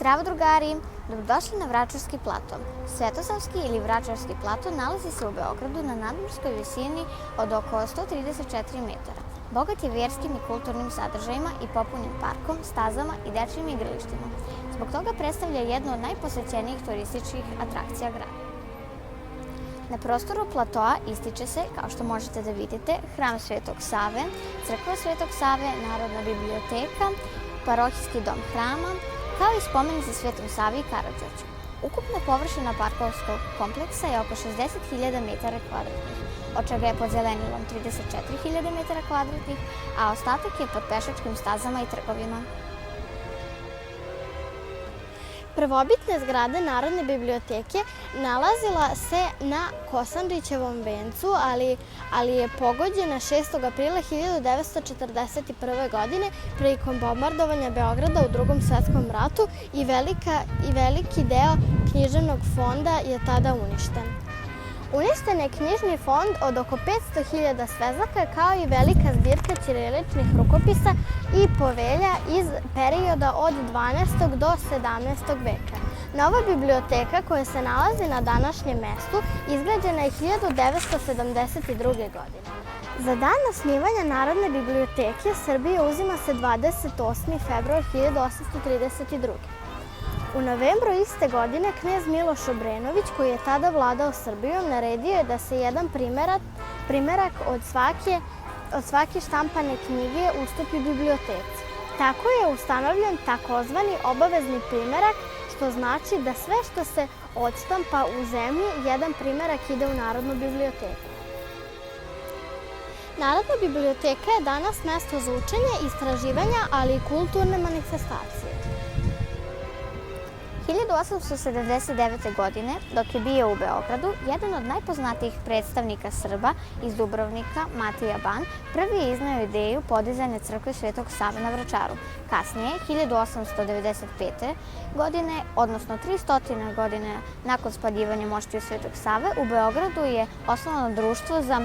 Zdravo drugari, dobrodošli na Vračarski plato. Svetosavski ili Vračarski plato nalazi se u Beogradu na nadmorskoj visini od oko 134 metara. Bogat je verskim i kulturnim sadržajima i popunjen parkom, stazama i dečijim igralištima. Zbog toga predstavlja jednu od najposećenijih turističkih atrakcija grada. Na prostoru platoa ističe se, kao što možete da vidite, hram Svetog Save, crkva Svetog Save, Narodna biblioteka, parohijski dom hrama, kao i spomenici Svetom Savi i Karađorđu. Ukupna površina parkovskog kompleksa je oko 60.000 metara kvadratnih, od čega je pod zelenilom 34.000 metara kvadratnih, a ostatak je pod pešačkim stazama i trgovima. Prvobitna zgrada Narodne biblioteke nalazila se na Kosandžićevom vencu, ali je pogođena 6. aprila 1941. godine prilikom bombardovanja Beograda u Drugom svetskom ratu i veliki deo književnog fonda je tada uništen. Uništen je knjižni fond od oko 500.000 svezaka, kao i velika zbirka ćiriličnih rukopisa i povelja iz perioda od 12. do 17. veka. Nova biblioteka, koja se nalazi na današnjem mestu, izgrađena je 1972. godine. Za dan osnivanja Narodne biblioteke Srbije uzima se 28. februar 1832. U novembru iste godine knez Miloš Obrenović, koji je tada vladao Srbijom, naredio je da se jedan primerak od svake štampane knjige ustupi biblioteci. Tako je ustanovljen takozvani obavezni primerak, što znači da sve što se odštampa u zemlji, jedan primerak ide u Narodnu biblioteku. Narodna biblioteka je danas mesto za učenje, istraživanja, ali i kulturne manifestacije. 1879. godine, dok je bio u Beogradu, jedan od najpoznatijih predstavnika Srba iz Dubrovnika, Matija Ban, prvi je izneo ideju podizanja crkve Svetog Save na Vračaru. Kasnije, 1895. godine, odnosno 300 godine nakon spaljivanja moštiju Svetog Save, u Beogradu je osnovano društvo za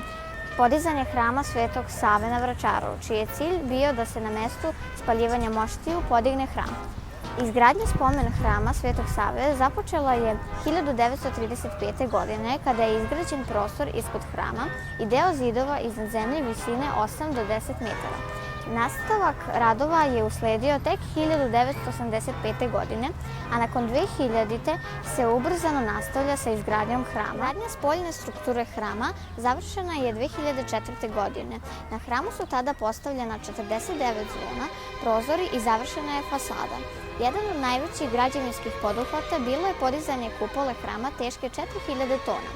podizanje hrama Svetog Save na Vračaru, čiji je cilj bio da se na mestu spaljivanja moštiju podigne hram. Izgradnja spomen hrama Svetog Save započela je 1935. godine, kada je izgrađen prostor ispod hrama i deo zidova iznad zemlje visine 8 do 10 metara. Nastavak radova je usledio tek 1985. godine, a nakon 2000. se ubrzano nastavlja sa izgradnjom hrama. Izgradnja spoljne strukture hrama završena je 2004. godine. Na hramu su tada postavljena 49 zvona, prozori i završena je fasada. Jedan od najvećih građevinskih poduhvata bilo je podizanje kupole hrama teške 4000 tona.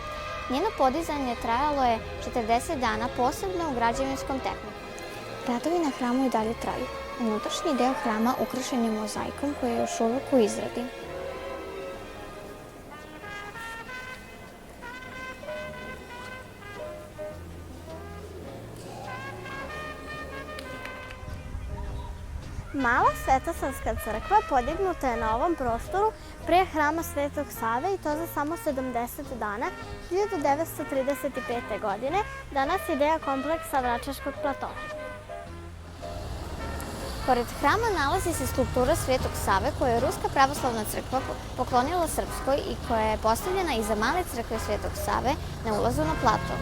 Njeno podizanje trajalo je 40 dana, posebno u građevinskom tehniku. Radovi na hramu i dalje traju. Unutrašnji deo hrama ukrašen je mozaikom koji je još uvek u izradi. Mala Svetosavska crkva podignuta je na ovom prostoru pre hrama Svetog Save, i to za samo 70 dana, 1935. godine. Danas je deo kompleksa Vračarskog platoa. Pored hrama nalazi se skulptura Svetog Save, koju je Ruska pravoslavna crkva poklonila Srpskoj i koja je postavljena iza male crkve Svetog Save na ulazu na plato.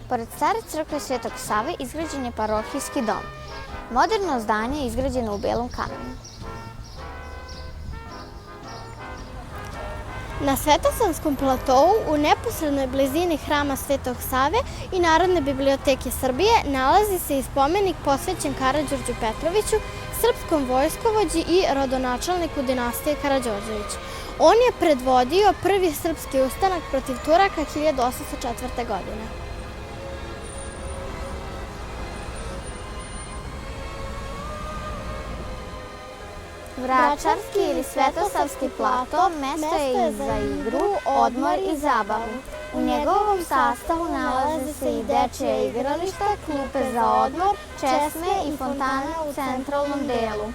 Pored stare crkve Svetog Save izgrađen je parohijski dom. Moderno zdanje je izgrađeno u belom kamenu. Na Svetosavskom platou, u neposrednoj blizini hrama Svetog Save i Narodne biblioteke Srbije, nalazi se i spomenik posvećen Karađorđu Petroviću, srpskom vojskovođi i rodonačelniku dinastije Karađorđević. On je predvodio prvi srpski ustanak protiv Turaka 1804. godine. Vračarski ili Svetosavski plato mesto je i za igru, odmor i zabavu. U njegovom sastavu nalaze se i dečija igrališta, klupe za odmor, česme i fontane u centralnom delu.